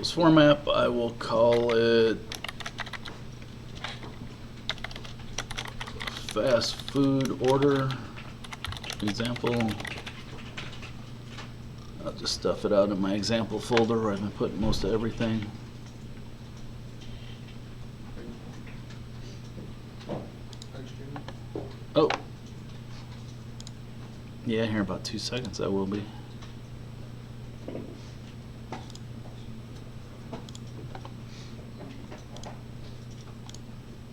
Windows format. I will call it fast food order example. I'll just stuff it out in my example folder where I've been putting most of everything. Oh. Yeah, here in about 2 seconds I will be.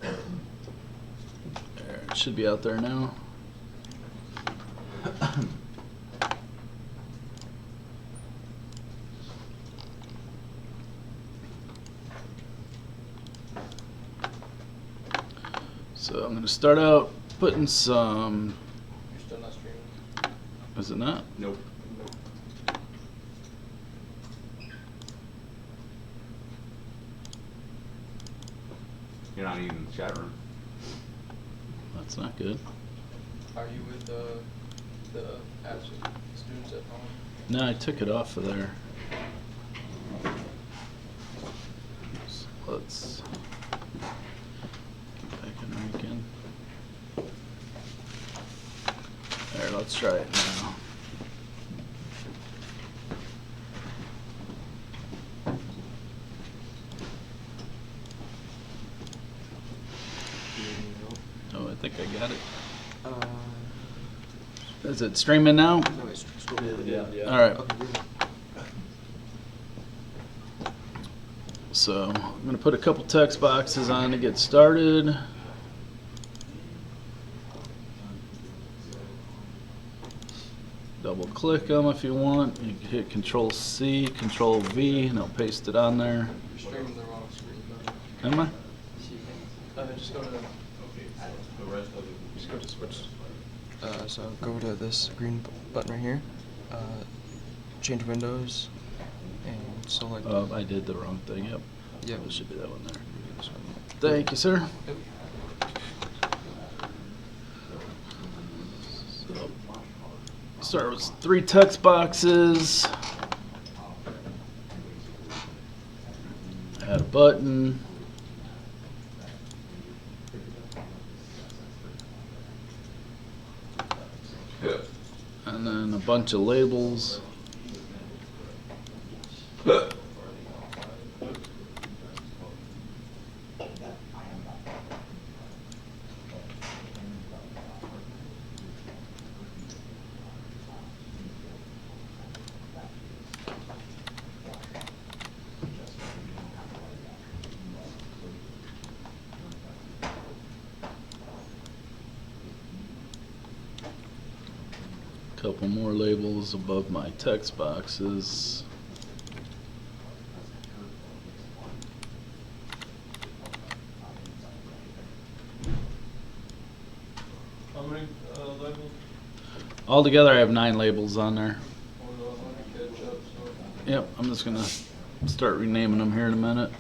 There, it should be out there now. So I'm going to start out putting some. You're still not streaming? Is it not? Nope. You're not even in the chat room. That's not good. Are you with the apps with students at home? No, I took it off of there. So let's get back in again. There, let's try it now. Oh, I think I got it. Is it streaming now? No, it's Yeah. All right. So I'm going to put a couple text boxes on to get started. Double click them if you want. You can hit Control C, Control V, and it'll paste it on there. You're streaming the wrong screen. Am I? Just go to switch. So go to this green button right here. Change windows and select. Oh, I did the wrong thing. Yep. Yep. It should be that one there. Thank you, sir. Yep. So, start with 3 text boxes. Add a button. And then a bunch of labels. Couple more labels above my text boxes. How many labels? Altogether, I have 9 labels on there. Catch up, so. Yep, I'm just gonna start renaming them here in a minute.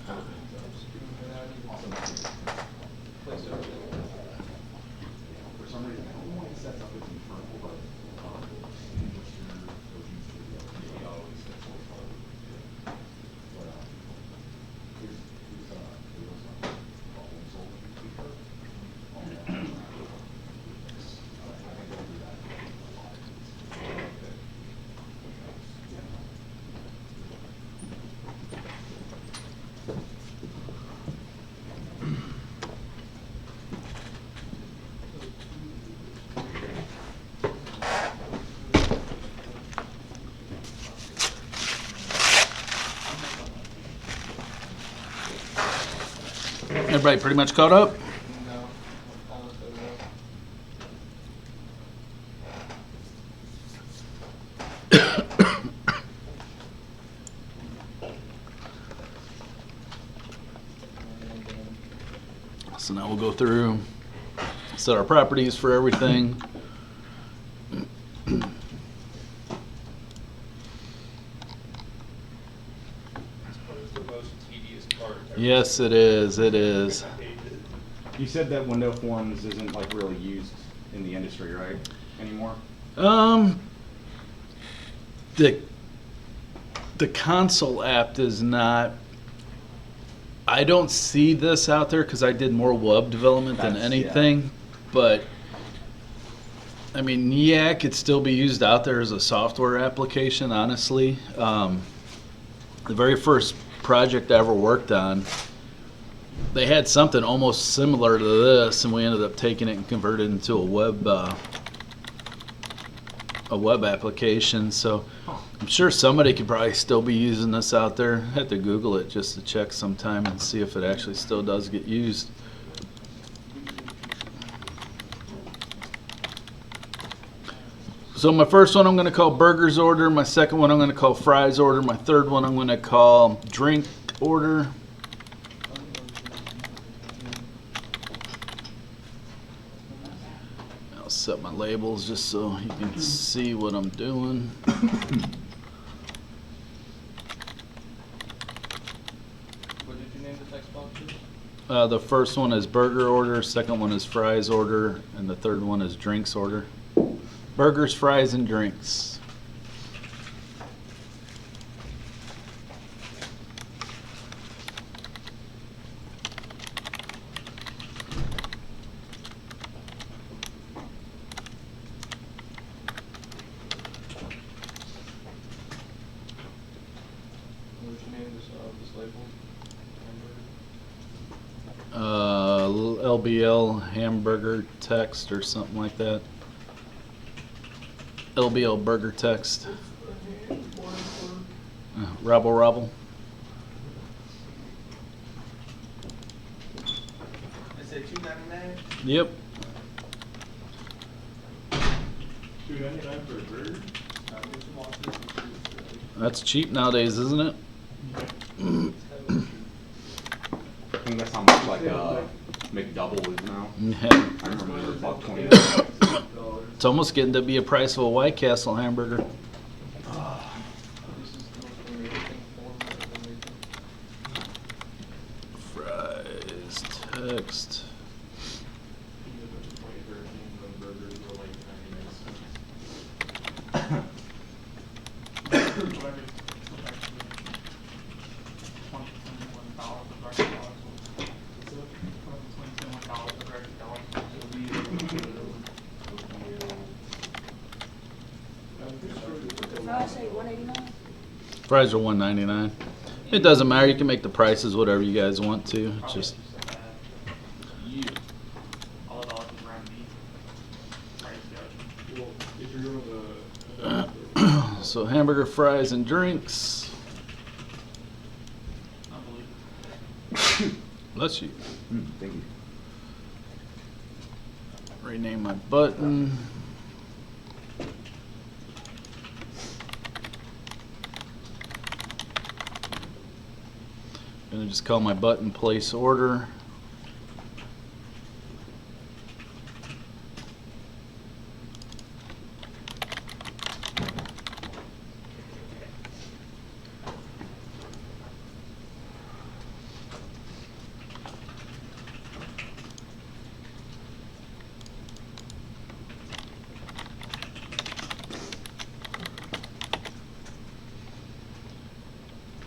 Everybody pretty much caught up? No. Almost So now we'll go through, set our properties for everything. Yes, it is. It is. You said that window forms isn't like really used in the industry, right? Anymore? The The console app does not. I don't see this out there because I did more web development than That's- anything. But I mean, yeah, it could still be used out there as a software application. Honestly, the very first project I ever worked on, they had something almost similar to this, and we ended up taking it and converted it into a web application. So I'm sure somebody could probably still be using this out there. I have to Google it just to check sometime and see if it actually still does get used. So my first one I'm going to call burgers order. My second one I'm going to call fries order. My third one I'm going to call drink order. I'll set my labels just so you can see what I'm doing. What did you name the text boxes? The first one is burger order, second one is fries order, and the third one is drinks order. Burgers, fries, and drinks. What did you name this label? LBL hamburger text or something like that. LBL burger text. Robble robble. I said $2.99. Yep. $2.99 for a burger? That's cheap nowadays, isn't it? I think that's how much like McDouble is now. Yeah. I remember they were $1.20. It's almost getting to be a price of a White Castle hamburger. Fries text. Fries are $1.99. It doesn't matter. You can make the prices whatever you guys want to. It's just so hamburger, fries, and drinks. Bless you. Thank you. Rename my button. Gonna just call my button place order.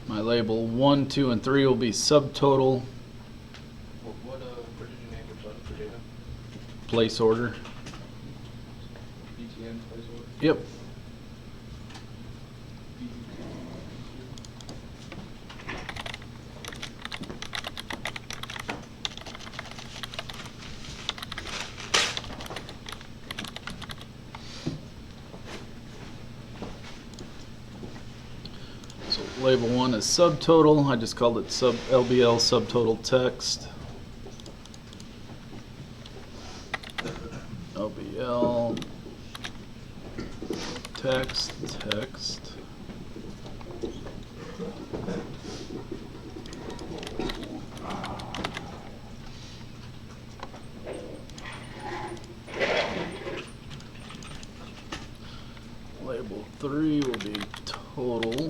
My label 1, 2, and 3 will be subtotal What did you name the button for data? place order. BTN place order? Yep. So label 1 is subtotal. I just called it sub LBL subtotal text. LBL text. Label 3 will be total.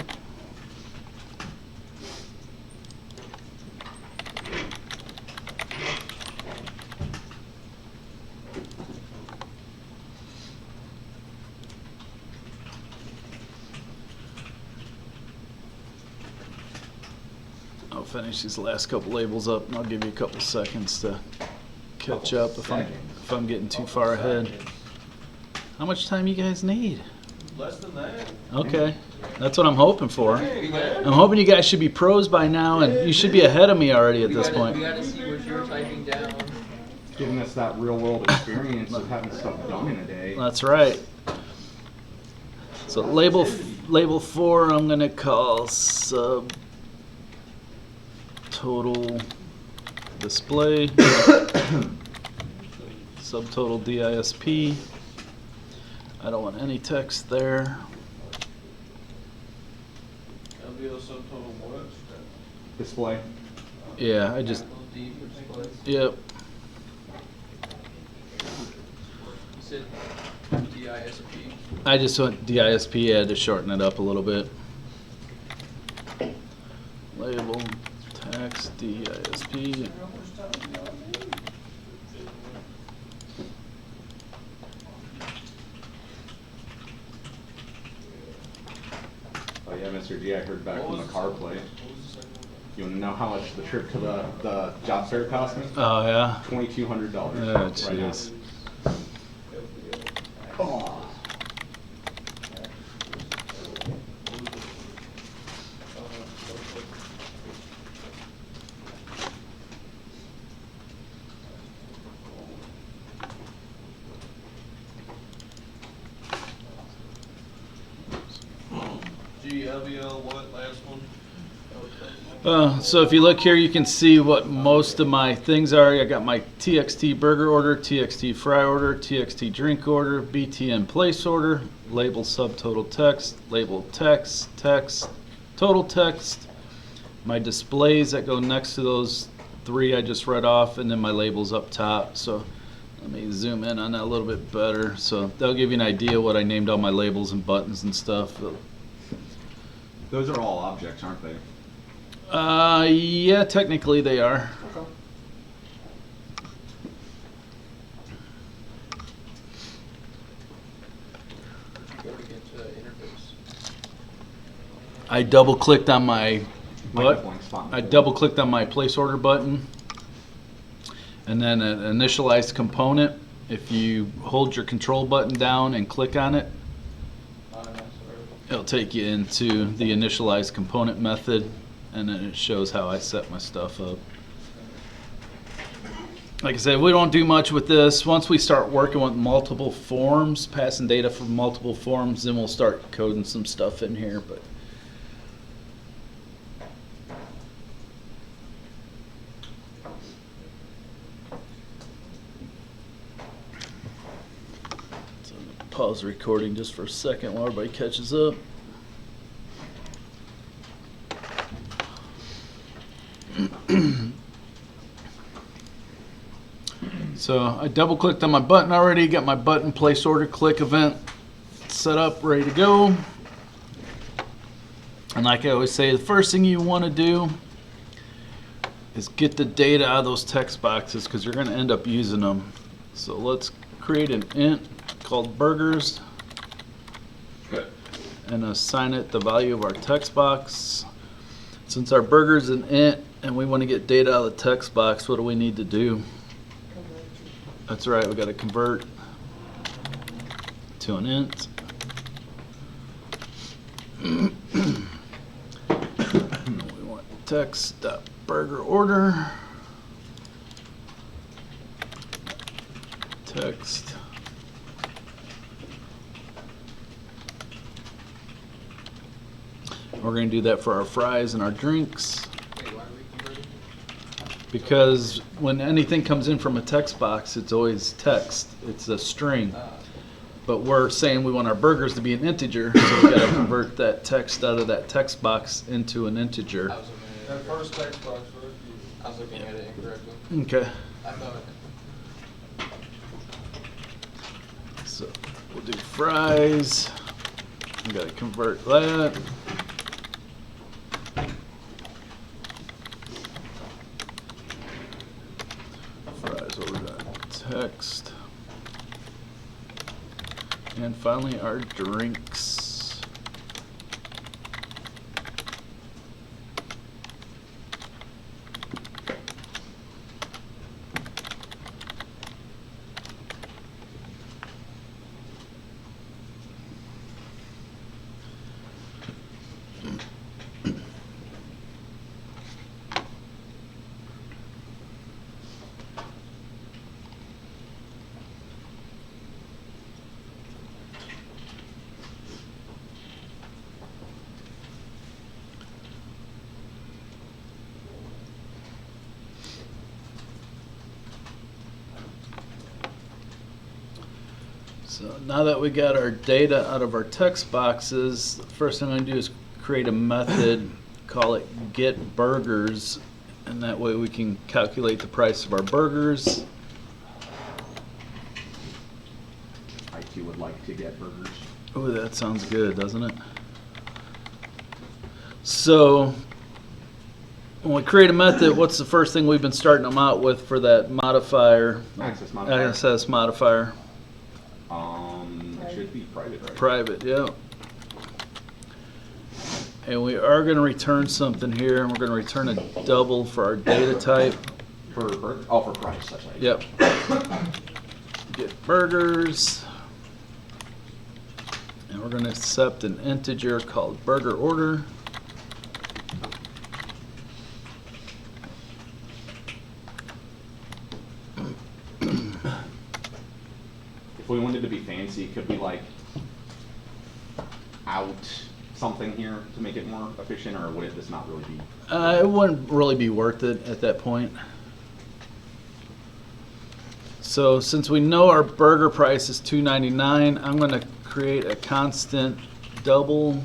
I'll finish these last couple labels up, and I'll give you a couple seconds to catch up if I'm getting too far ahead. How much time you guys need? Less than that. Okay, that's what I'm hoping for. Hey, man. I'm hoping you guys should be pros by now, and you should be ahead of me already at this We point. gotta see what you're typing down. Giving us that real world experience of having stuff done in a day. That's right. So label 4, I'm gonna call sub total display, subtotal DISP. I don't want any text there. LBO subtotal what? Display. Yeah, I just, D for display. yep. You said DISP. I just went DISP, I had to shorten it up a little bit. Label, text, DISP. Oh yeah, Mr. G, I heard back from the car play. You wanna know how much the trip to the job fair cost me? Oh, yeah? $2,200. Oh, right now. jeez. Oh. G, LBL what, last one? So if you look here, you can see what most of my things are. I got my TXT burger order, TXT fry order, TXT drink order, BTN place order, label subtotal text, label text, text, total text, my displays that go next to those 3 I just read off, and then my labels up top. So let me zoom in on that a little bit better. So that'll give you an idea what I named all my labels and buttons and stuff. Those are all objects, aren't they? Yeah, technically they are. Okay. Go to get interface. I double clicked on my what? Blank spot. I double clicked on my place order button, and then an initialized component. If you hold your control button down and click on it, it'll take you into the initialized component method, and then it shows how I set my stuff up. Like I said, we don't do much with this. Once we start working with multiple forms, passing data from multiple forms, then we'll start coding some stuff in here. But so I'm gonna pause the recording just for a second while everybody catches up. So I double clicked on my button already, got my button place order click event set up, ready to go. And like I always say, the first thing you want to do is get the data out of those text boxes because you're going to end up using them. So let's create an int called burgers and assign it the value of our text box. Since our burger is an int and we want to get data out of the text box, what do we need to do? That's right, we got to convert to an int. We want text.burger order. Text. We're going to do that for our fries and our drinks. Wait, why are we converting? Because when anything comes in from a text box, it's always text. It's a string. But we're saying we want our burgers to be an integer, so we got to convert that text out of that text box into an integer. I was looking at That it, first text box, right? I was looking at it incorrectly. Okay. I thought So we'll do fries. We got to convert that. Fries over to text. And finally, our drinks. So now that we got our data out of our text boxes, the first thing I'm gonna do is create a method, call it get burgers, and that way we can calculate the price of our burgers. IT would like to get burgers. Oh, that sounds good, doesn't it? So when we create a method, what's the first thing we've been starting them out with for that modifier? Access modifier. Access modifier. It should be private, right? Private, yeah. And we are going to return something here, and we're going to return a double for our data type. For price, that's right. Yep. Get burgers. And we're going to accept an integer called burger order. If we wanted to be fancy, could we like out something here to make it more efficient, or would it just not really be? It wouldn't really be worth it at that point. So since we know our burger price is $2.99, I'm going to create a constant double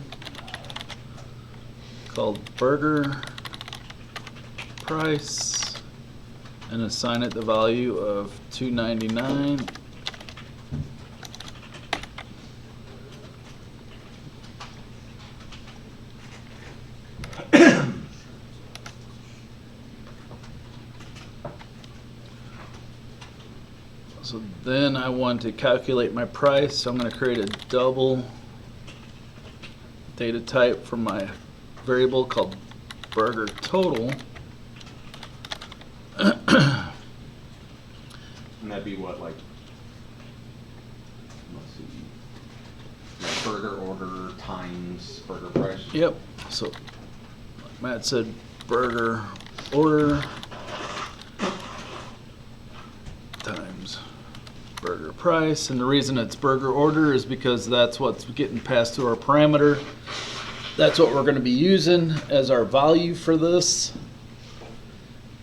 called burger price and assign it the value of $2.99. So then I want to calculate my price, so I'm going to create a double data type for my variable called burger total. And that'd be what, like, let's see, like burger order times burger price? Yep, so like Matt said, burger order times burger price, and the reason it's burger order is because that's what's getting passed to our parameter. That's what we're going to be using as our value for this.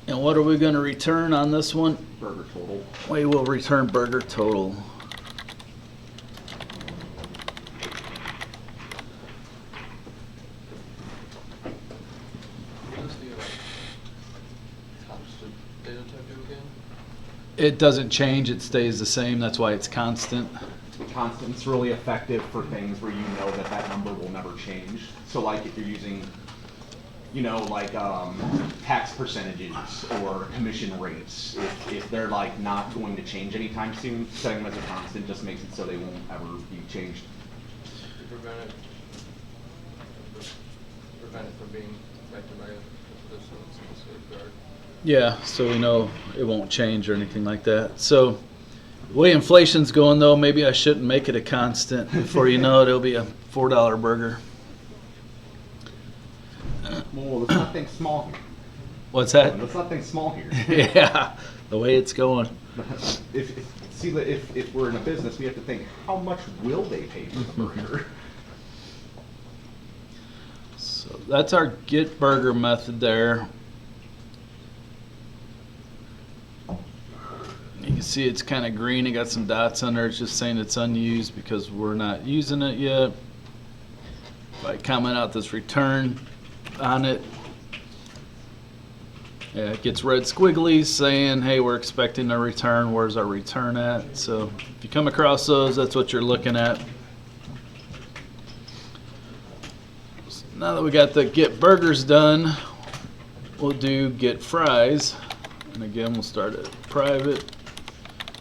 And what are we going to return on this one? Burger total. We will return burger total. What does the constant data type do again? It doesn't change, it stays the same, that's why it's constant. Constant's really effective for things where you know that that number will never change. So like if you're using, you know, like tax percentages or commission rates, if they're like not going to change anytime soon, setting them as a constant just makes it so they won't ever be changed. To prevent it from being affected by this safeguard. Yeah, so we know it won't change or anything like that. So the way inflation's going though, maybe I shouldn't make it a constant. Before you know it, it'll be a $4 burger. Well, let's not think small here. What's that? Let's not think small here. Yeah, the way it's going. If we're in a business, we have to think, how much will they pay for the burger? So that's our get burger method there. You can see it's kind of green, it got some dots under it, it's just saying it's unused because we're not using it yet. If I comment out this return on it, yeah, it gets red squigglies saying, hey, we're expecting a return, where's our return at? So if you come across those, that's what you're looking at. So now that we got the get burgers done, we'll do get fries. And again, we'll start at private.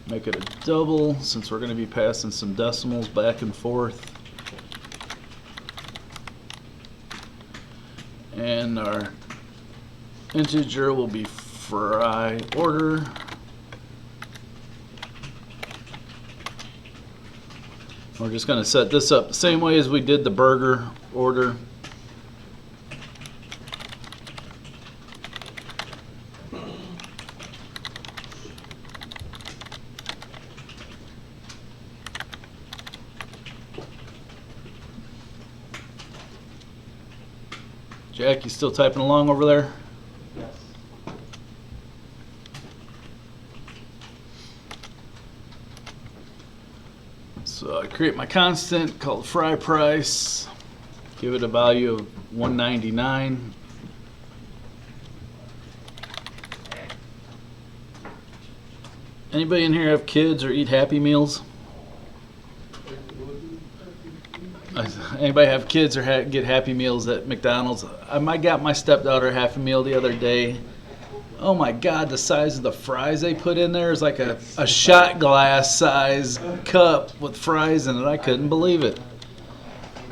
Make it a double since we're going to be passing some decimals back and forth. And our integer will be fry order. We're just going to set this up the same way as we did the burger order. Jack, you still typing along over there? Yes. So create my constant called fry price. Give it a value of 199. Anybody in here have kids or eat Happy Meals? Anybody have kids or get Happy Meals at McDonald's? I got my stepdaughter a Happy Meal the other day. Oh my God, the size of the fries they put in there is like a shot glass size cup with fries in it. I couldn't believe it.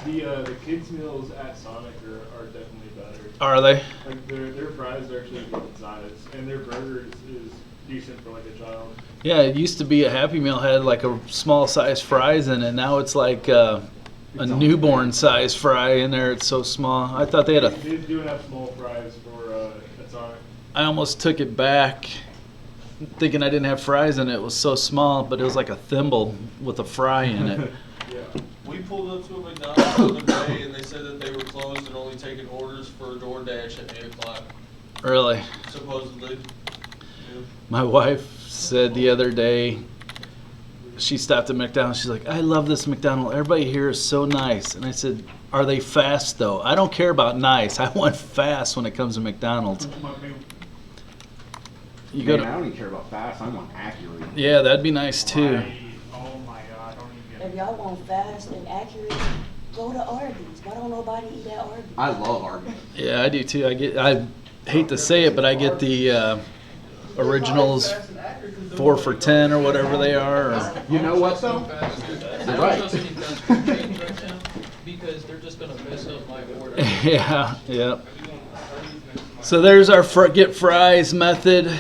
The kids meals at Sonic are definitely better. Are they? Like their fries are actually good size, and their burger is decent for like a child. Yeah, it used to be a Happy Meal had like a small size fries in it. Now it's like a newborn size fry in there. It's so small. I thought they had They do have small fries for at Sonic. I almost took it back thinking I didn't have fries in it. It was so small, but it was like a thimble with a fry in it. Yeah. We pulled up to a McDonald's the other day and they said that they were closed and only taking orders for DoorDash at 8 o'clock, Really. supposedly. Yeah. My wife said the other day, she stopped at McDonald's. She's like, I love this McDonald's. Everybody here is so nice. And I said, are they fast though? I don't care about nice. I want fast when it comes to McDonald's. You go Man, I to, don't even care about fast. I want accurate. yeah, that'd be nice too. Oh my God, don't even If y'all want fast and accurate, go to Arby's. Why don't nobody eat at Arby's? I love Arby's. Yeah, I do too. I hate to say it, but I get the originals 4 for $10 or whatever they are. Or, You know what though? I Right. don't trust any fast food chains right now because they're just gonna mess up my order. yeah, yeah. So there's our get fries method.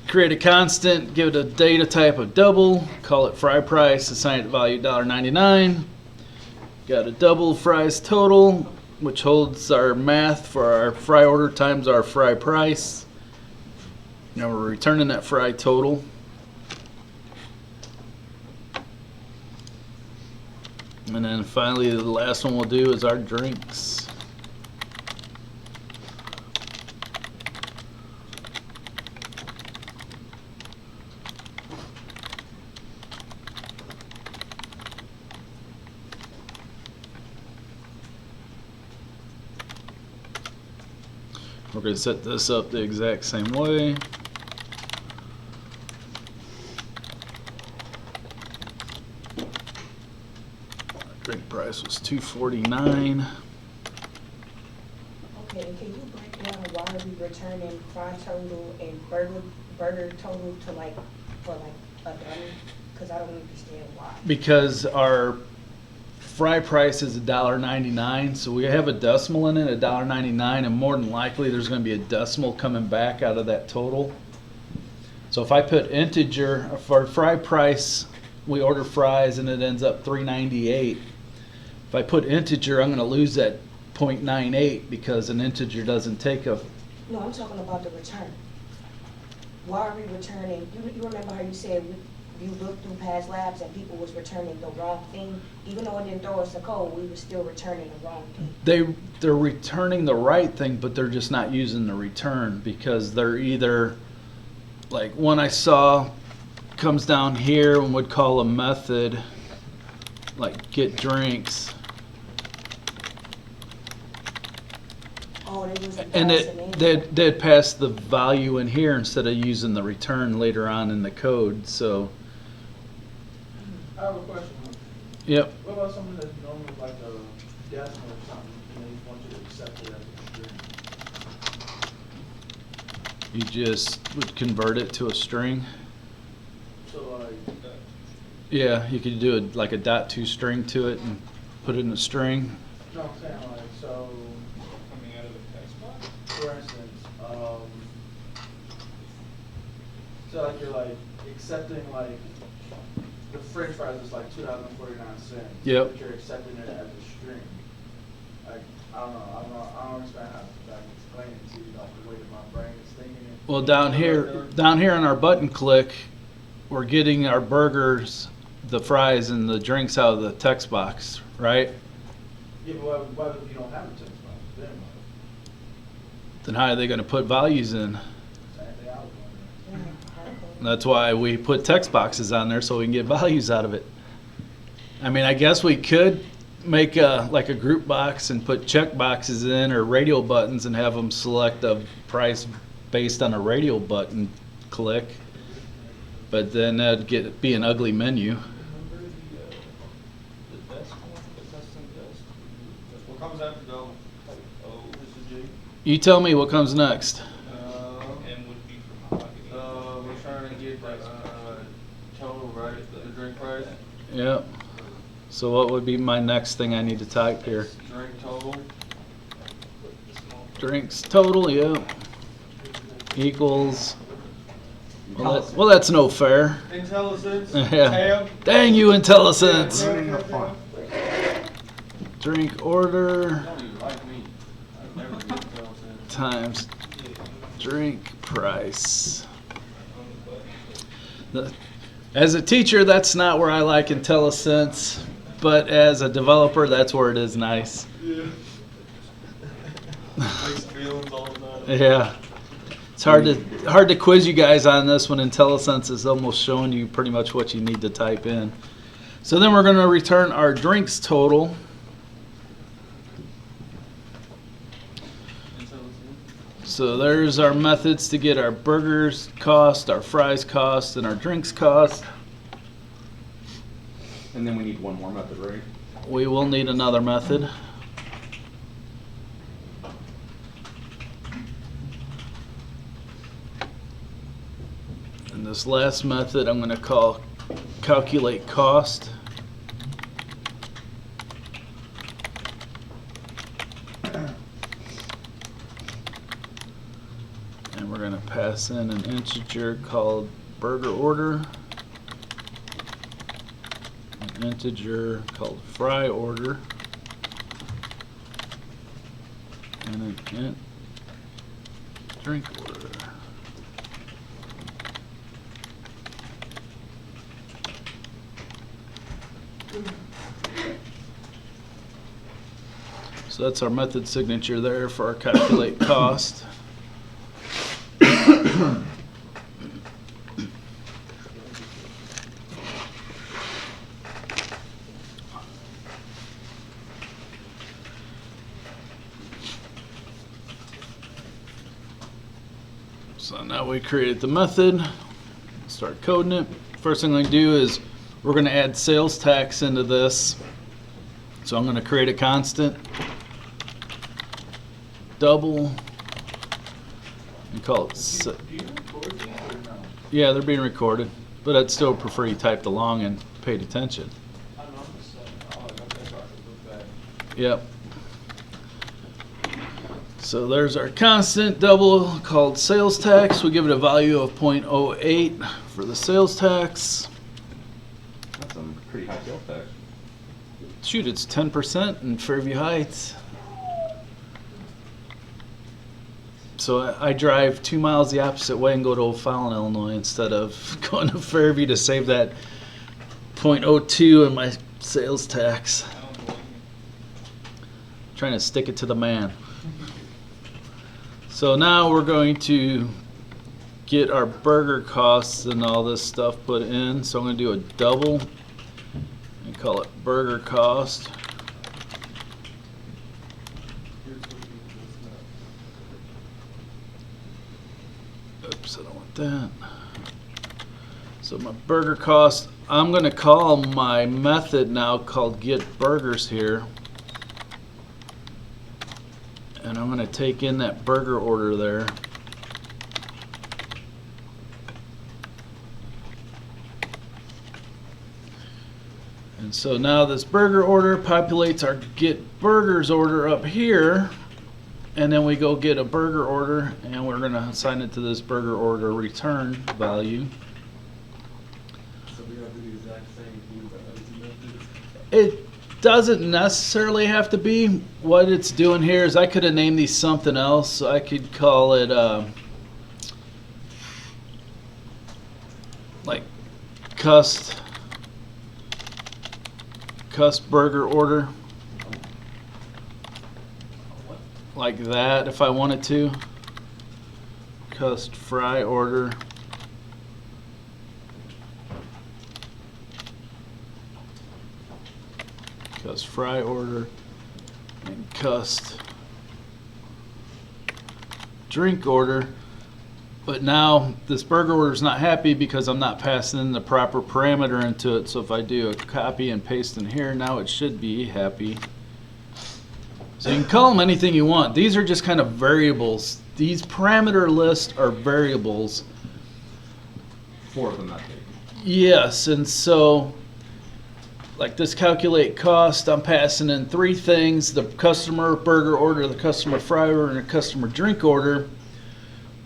Create a constant, give it a data type of double, call it fry price, assign it value $1.99. Got a double fries total, which holds our math for our fry order times our fry price. Now we're returning that fry total. And then finally, the last one we'll do is our drinks. We're going to set this up the exact same way. Drink price was $2.49. Okay, and can you break down why are we returning fry total and burger total to like, for like a dummy? Because I don't understand why. Because our fry price is $1.99, so we have a decimal in it, $1.99, and more than likely there's going to be a decimal coming back out of that total. So if I put integer for fry price, we order fries and it ends up $3.98. If I put integer, I'm going to lose that 0.98 because an integer doesn't take a. No, I'm talking about the return. Why are we returning? You remember how you said you looked through past labs and people was returning the wrong thing? Even though it didn't throw us a code, we were still returning the wrong thing. They're returning the right thing, but they're just not using the return because they're either, like one I saw comes down here and would call a method like get drinks, Oh, they was and passing in. they'd pass the value in here instead of using the return later on in the code. So I have a question. yep, What about something that's normally like a decimal or something, and they want you to accept it as a string? you just would convert it to a string. So like, Yeah, you could do it like a .2 string to it and put it in a string. no, I'm saying like, so, Coming out of the text box? for instance, so like you're like accepting like, the french fries is like $2.49. Yep. But you're accepting it as a string. Like, I don't understand how I can explain it to you, like the way that my brain is thinking it. Well, down here on our button click, we're getting our burgers, the fries, and the drinks out of the text box, right? Yeah, but what if you don't have a text box? Then what? Then how are they going to put values in? Same thing I was wondering. Yeah, hardcore. That's why we put text boxes on there so we can get values out of it. I mean, I guess we could make like a group box and put check boxes in or radio buttons and have them select a price based on a radio button click. But then that'd be an ugly menu. Remember the desk one, the custom desk? What comes after double? Oh, this is G. You tell me what comes next. And would be for mahogany. We're trying to get the total, right? The drink price, Yep. So what would be my next thing I need to type here? drink total. Drinks total, yep. Equals. Well, that's no fair. IntelliSense. Yeah. Tab. Dang you, IntelliSense. Ruining the fun. Drink order Don't even like me. I've never get IntelliSense. times drink price. As a teacher, that's not where I like IntelliSense, but as a developer, that's where it is nice. Yeah. Mixed feelings all the time. Yeah. It's hard to quiz you guys on this when IntelliSense is almost showing you pretty much what you need to type in. So then we're going to return our drinks total. So there's our methods to get our burgers cost, our fries cost, and our drinks cost. And then we need one more method, right? We will need another method. And this last method I'm going to call calculate cost. And we're going to pass in an integer called burger order, an integer called fry order, and an int drink order. So that's our method signature there for our calculate cost. So now we created the method, start coding it. First thing I'm going to do is we're going to add sales tax into this. So I'm going to create a constant, double, and call it. Do you record these or no? Yeah, they're being recorded, but I'd still prefer you typed along and paid attention. I don't know, I'm just saying. Oh, okay, so I can look back. Yep. So there's our constant double called sales tax. We give it a value of 0.08 for the sales tax. That's some pretty high sales tax. Shoot, it's 10% in Fairview Heights. So I drive 2 miles the opposite way and go to O'Fallon, Illinois, instead of going to Fairview to save that 0.02 in my sales tax. Trying to stick it to the man. So now we're going to get our burger costs and all this stuff put in. So I'm going to do a double and call it burger cost. Oops, I don't want that. So my burger cost, I'm going to call my method now called get burgers here. And I'm going to take in that burger order there. And so now this burger order populates our get burgers order up here. And then we go get a burger order and we're going to assign it to this burger order return value. So we have to do the exact same thing with the other two methods? It doesn't necessarily have to be. What it's doing here is I could have named these something else. So I could call it like cust burger order. Like that if I wanted to. Cust fry order. cust fry order, and cust drink order. But now this burger order is not happy because I'm not passing in the proper parameter into it. So if I do a copy and paste in here, now it should be happy. So you can call them anything you want. These are just kind of variables. These parameter lists are variables. For the method. Yes, and so like this calculate cost, I'm passing in three things: the customer burger order, the customer fry order, and a customer drink order.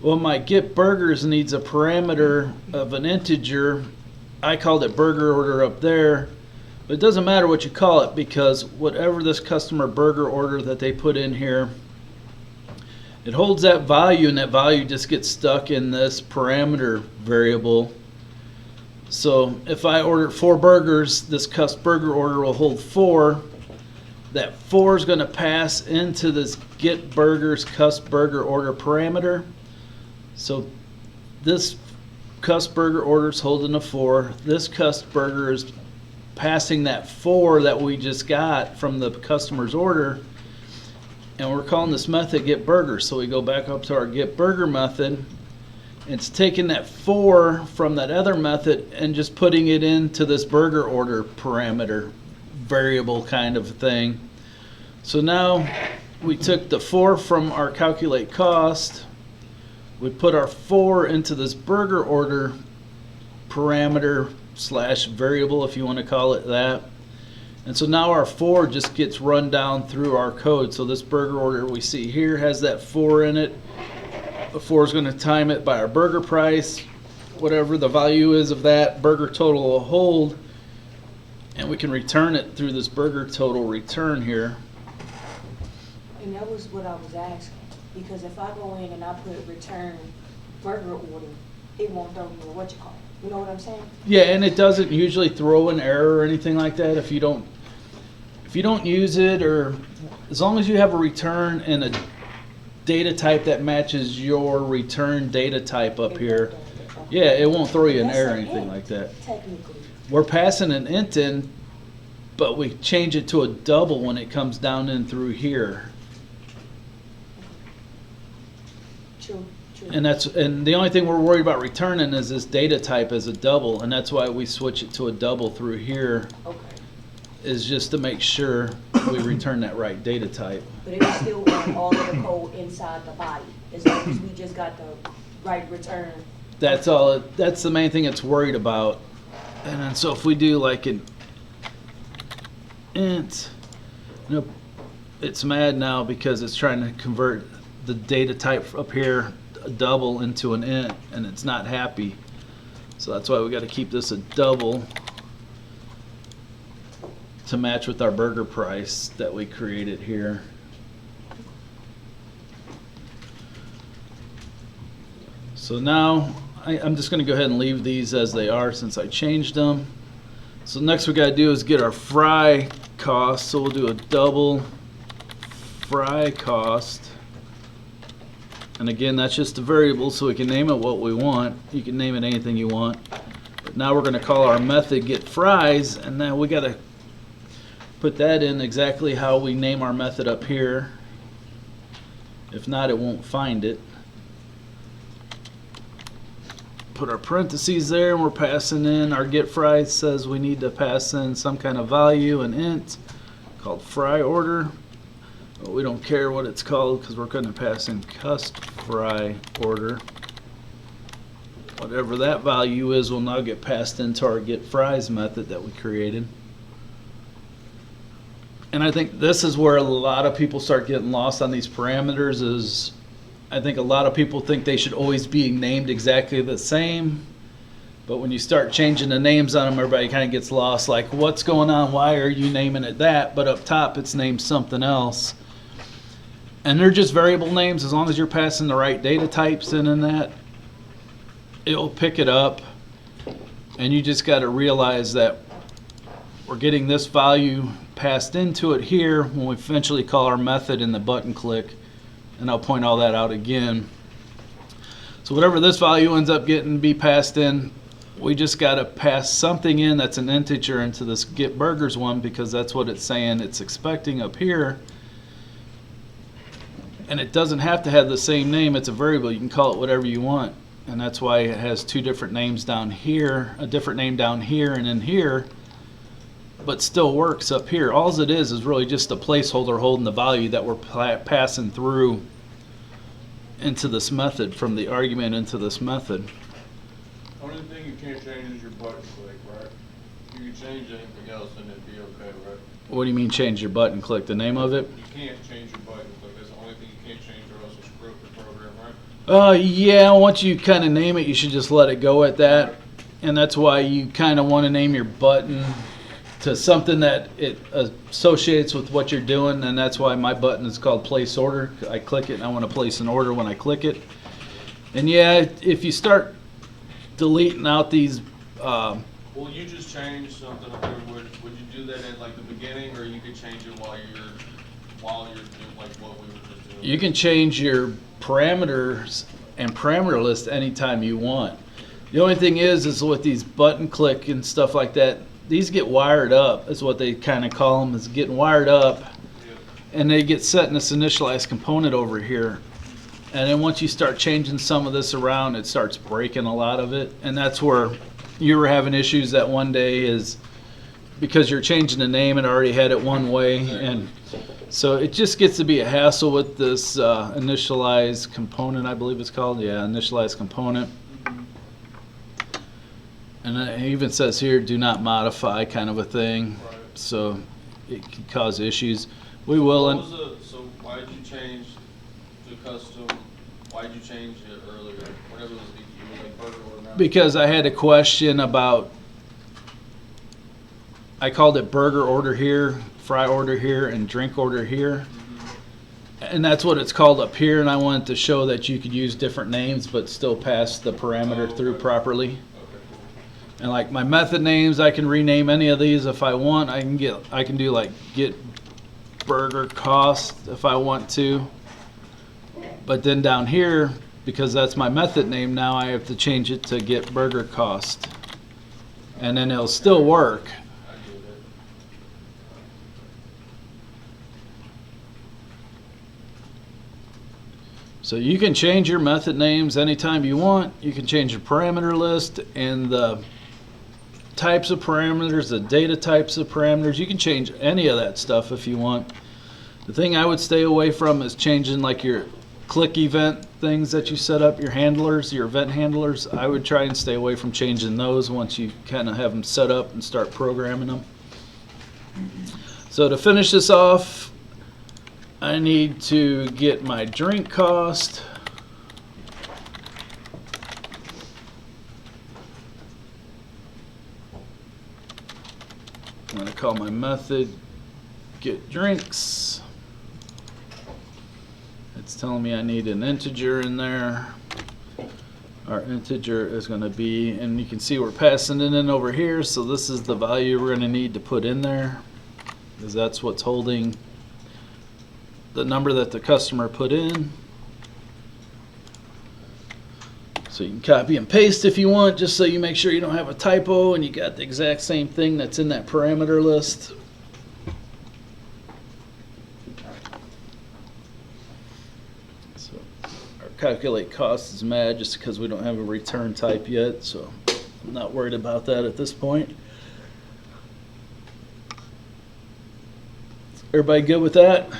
Well, my get burgers needs a parameter of an integer. I called it burger order up there, but it doesn't matter what you call it, because whatever this customer burger order that they put in here, it holds that value, and that value just gets stuck in this parameter variable. So if I order 4 burgers, this cust burger order will hold 4. That 4 is going to pass into this get burgers cust burger order parameter. So this cust burger order is holding a 4. This cust burger is passing that 4 that we just got from the customer's order. And we're calling this method get burger. So we go back up to our get burger method. It's taking that 4 from that other method and just putting it into this burger order parameter variable kind of thing. So now we took the 4 from our calculate cost. We put our 4 into this burger order parameter slash variable, if you want to call it that. And so now our 4 just gets run down through our code. So this burger order we see here has that 4 in it. The 4 is going to time it by our burger price. Whatever the value is of that, burger total will hold. And we can return it through this burger total return here. And that was what I was asking, because if I go in and I put return burger order, it won't throw me what you call it. You know what I'm saying? Yeah, and it doesn't usually throw an error or anything like that if you don't use it, or as long as you have a return and a data type that matches your return data type up here. Yeah, it won't throw you an That's error or an anything int, like that. technically. We're passing an int in, but we change it to a double when it comes down in through here. True, true. And the only thing we're worried about returning is this data type as a double, and that's why we switch it to a double through here, Okay. is just to make sure we return that right data type. But it was still run all of the code inside the body, as long as we just got the right return. That's all. That's the main thing it's worried about. And then so if we do like an int, nope, it's mad now because it's trying to convert the data type up here, a double, into an int, and it's not happy. So that's why we got to keep this a double to match with our burger price that we created here. So now I'm just going to go ahead and leave these as they are since I changed them. So next we got to do is get our fry cost. So we'll do a double fry cost. And again, that's just a variable, so we can name it what we want. You can name it anything you want. But now we're going to call our method get fries, and now we got to put that in exactly how we name our method up here. If not, it won't find it. Put our parentheses there, and we're passing in our get fries. Says we need to pass in some kind of value, an int called fry order. But we don't care what it's called because we're going to pass in cust fry order. Whatever that value is will now get passed into our get fries method that we created. And I think this is where a lot of people start getting lost on these parameters. Is I think a lot of people think they should always be named exactly the same, but when you start changing the names on them, everybody kind of gets lost, like what's going on, why are you naming it that, but up top it's named something else. And they're just variable names. As long as you're passing the right data types in that, it'll pick it up. And you just got to realize that we're getting this value passed into it here when we eventually call our method in the button click. And I'll point all that out again. So whatever this value ends up getting be passed in we just got to pass something in that's an integer into this get burgers one, because that's what it's saying it's expecting up here. And it doesn't have to have the same name. It's a variable. You can call it whatever you want. And that's why it has two different names down here, a different name down here and in here, but still works up here. All it is really just a placeholder holding the value that we're passing through into this method, from the argument into this method. Only thing you can't change is your button click, right? You can change anything else and it'd be okay, right? What do you mean change your button click? The name of it? You can't change your button click. That's the only thing you can't change, or else it'll screw up the program, right? Yeah, once you kind of name it, you should just let it go at that. And that's why you kind of want to name your button to something that it associates with what you're doing. And that's why my button is called place order. I click it and I want to place an order when I click it. And yeah, if you start deleting out these, Well, you just changed something up there. Would you do that at like the beginning, or you could change it while you're doing like what we were just doing? you can change your parameters and parameter list anytime you want. The only thing is with these button click and stuff like that, these get wired up, is what they kind of call them, is getting wired up, and they get set in this initialized component over here. And then once you start changing some of this around, it starts breaking a lot of it. And that's where you were having issues that one day, is because you're changing the name and already had it one way. And so it just gets to be a hassle with this initialized component, I believe it's called. Yeah, initialized component. And it even says here, do not modify, kind of a thing. Right. So it can cause issues. We will. So why did you change to custom? Why did you change it earlier? Whatever it was, you were like burger or not? Because I had a question about, I called it burger order here, fry order here, and drink order here. And that's what it's called up here, and I wanted to show that you could use different names but still pass the parameter through properly. And like my method names, I can rename any of these if I want. I can do like get burger cost if I want to. But then down here, because that's my method name now, I have to change it to get burger cost. And then it'll still work. So you can change your method names anytime you want. You can change your parameter list and the types of parameters, the data types of parameters. You can change any of that stuff if you want. The thing I would stay away from is changing like your click event things that you set up, your handlers, your event handlers. I would try and stay away from changing those once you kind of have them set up and start programming them. So to finish this off, I need to get my drink cost. I'm going to call my method get drinks. It's telling me I need an integer in there. Our integer is going to be, and you can see we're passing it in over here, so this is the value we're going to need to put in there, because that's what's holding the number that the customer put in. So you can copy and paste if you want, just so you make sure you don't have a typo and you got the exact same thing that's in that parameter list. So our calculate cost is mad just because we don't have a return type yet, so I'm not worried about that at this point. Everybody good with that?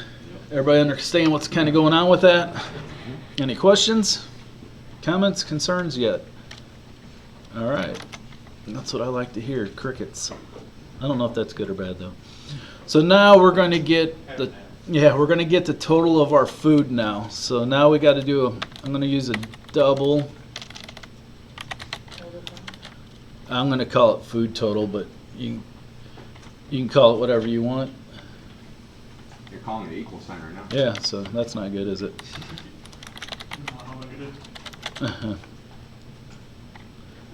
Everybody understand what's kind of going on with that? Any questions? Comments, concerns yet? All right. That's what I like to hear, crickets. I don't know if that's good or bad though. So now we're going to get we're going to get the total of our food now. So now we got to do I'm going to use a double. I'm going to call it food total, but you can call it whatever you want. You're calling it equal sign right now. Yeah, so that's not good, is it?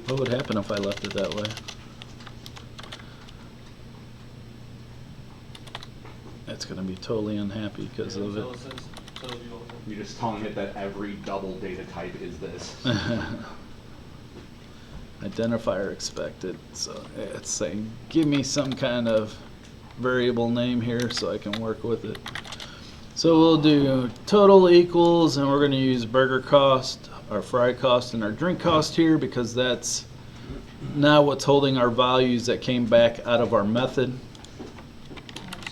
What would happen if I left it that way? That's going to be totally unhappy because of it. You're just telling it that every double data type is this. identifier expected. So it's saying, give me some kind of variable name here so I can work with it. So we'll do total equals, and we're going to use burger cost, our fry cost, and our drink cost here because that's now what's holding our values that came back out of our method.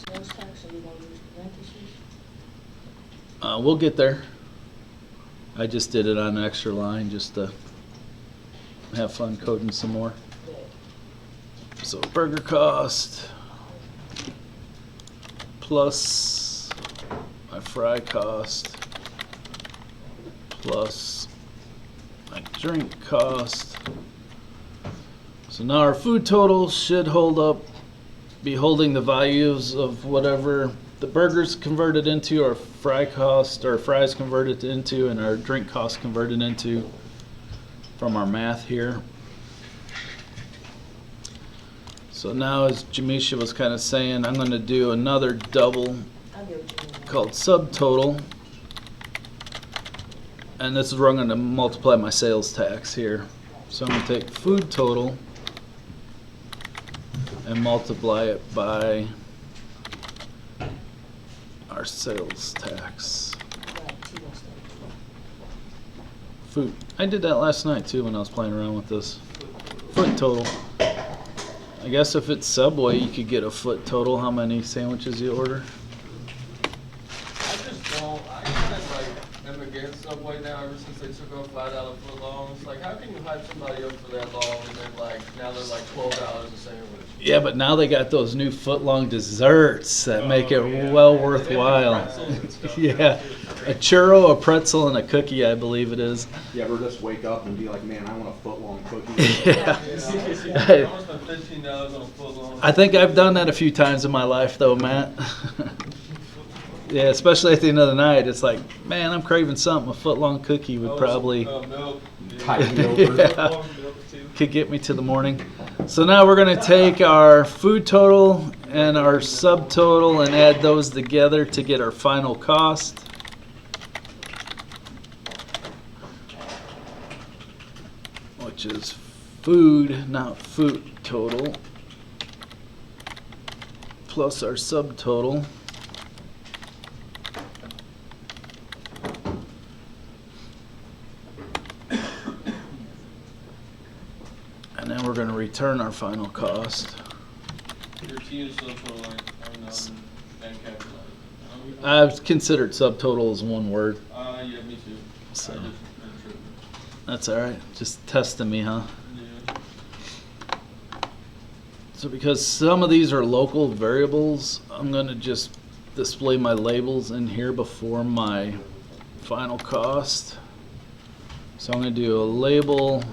Sales tax, are you gonna use parentheses? We'll get there. I just did it on an extra line just to have fun coding some more. So burger cost plus my fry cost plus my drink cost. So now our food total should be holding the values of whatever the burgers converted into, our fry cost, or fries converted into, and our drink cost converted into from our math here. So now, as Jamisha was kind of saying, I'm going to do another double I get what you mean. called subtotal. And this is where I'm going to multiply my sales tax here. So I'm going to take food total and multiply it by our sales tax. Like Tito stuff. Food. I did that last night too when I was playing around with this. Foot total. I guess if it's Subway, you could get a foot total. How many sandwiches you order? I just don't, I kind of like am against Subway now ever since they took off $5 foot long. It's like, how can you hype somebody up for that long and then like, now they're like $12 a sandwich? Yeah, but now they got those new foot-long desserts that make it well worthwhile. Yeah, a churro, a pretzel, and a cookie, I believe it is. You ever just wake up and be like, man, I want a foot-long cookie? Yeah. I want to spend $15 on a foot long. I think I've done that a few times in my life, though, Matt. Yeah, especially at the end of the night, it's like, man, I'm craving something. A foot-long cookie would probably Milk. Tide me over. yeah, could get me to the morning. So now we're going to take our food total and our subtotal and add those together to get our final cost. Which is food, not food total, plus our subtotal. And then we're going to return our final cost. Your T is subtotal are known and calculated. I've considered subtotal as one word. Yeah, me too. So. I just been tripping. That's all right. Just testing me, huh? Yeah. So because some of these are local variables, I'm going to just display my labels in here before my final cost. So I'm going to do a label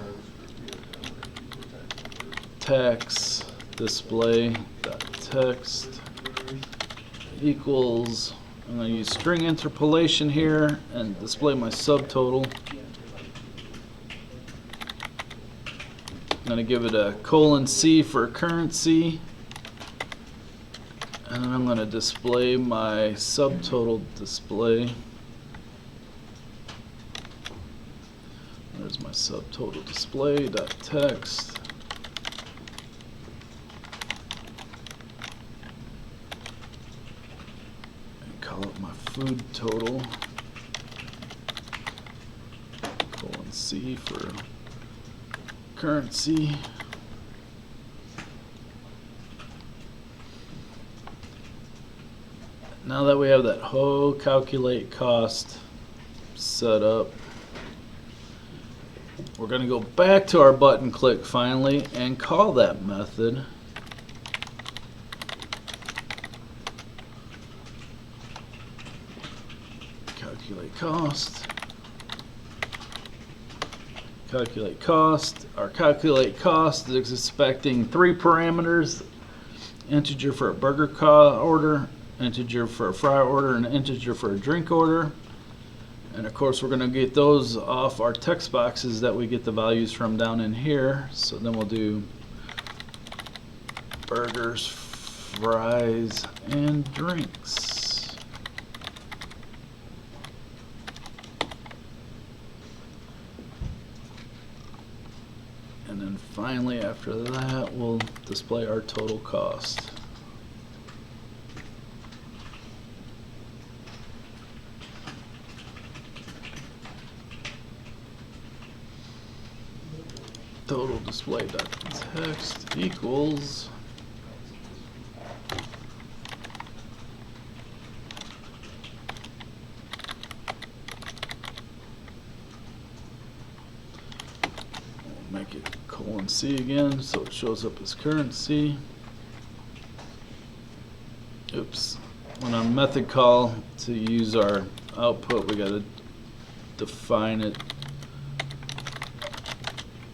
text display dot text equals, I'm going to use string interpolation here and display my subtotal. I'm going to give it a :C for currency, and then I'm going to display my subtotal display. There's my subtotal display dot text. And call it my food total. :C for currency. Now that we have that whole calculate cost set up, we're going to go back to our button click finally and call that method. Calculate cost. Calculate cost. Our calculate cost is expecting 3 parameters: integer for a burger order, integer for a fry order, and an integer for a drink order. And of course we're going to get those off our text boxes that we get the values from down in here. So then we'll do burgers, fries, and drinks. And And then finally, after that, we'll display our total cost. Total display document text equals make it :C again so it shows up as currency. Oops. When on method call to use our output, we got to define it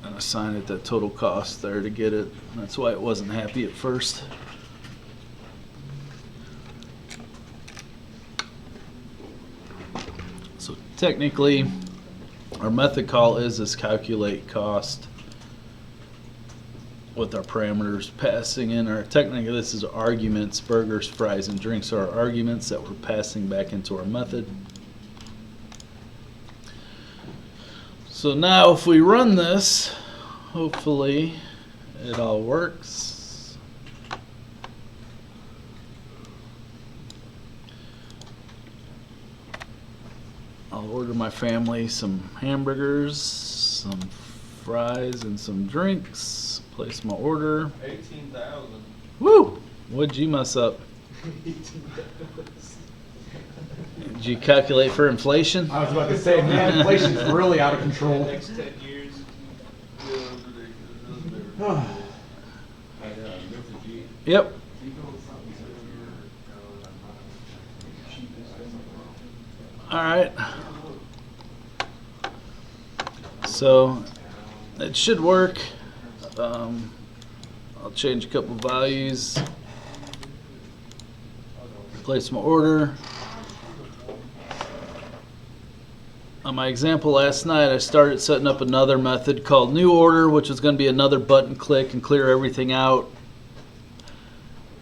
and assign it that total cost there to get it. That's why it wasn't happy at first. So technically, our method call is this calculate cost with our parameters passing in our, technically this is arguments, burgers, fries, and drinks are our arguments that we're passing back into our method. So now if we run this, hopefully it all works. I'll order my family some hamburgers, some fries, and some drinks. Place my order. 18,000. Woo! What'd you mess up? Did you calculate for inflation? I was about to say, man, inflation's really out of control. Next 10 years. Yeah, it was ridiculous. Yep. All right. So it should work. I'll change a couple values. Place my order. On my example last night, I started setting up another method called new order, which is going to be another button click and clear everything out.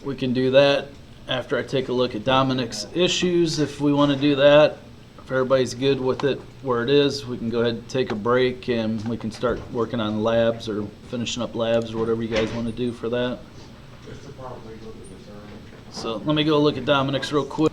We can do that after I take a look at Dominic's issues if we want to do that. If everybody's good with it where it is, we can go ahead and take a break and we can start working on labs or finishing up labs or whatever you guys want to do for that. So let me go look at Dominic's real quick.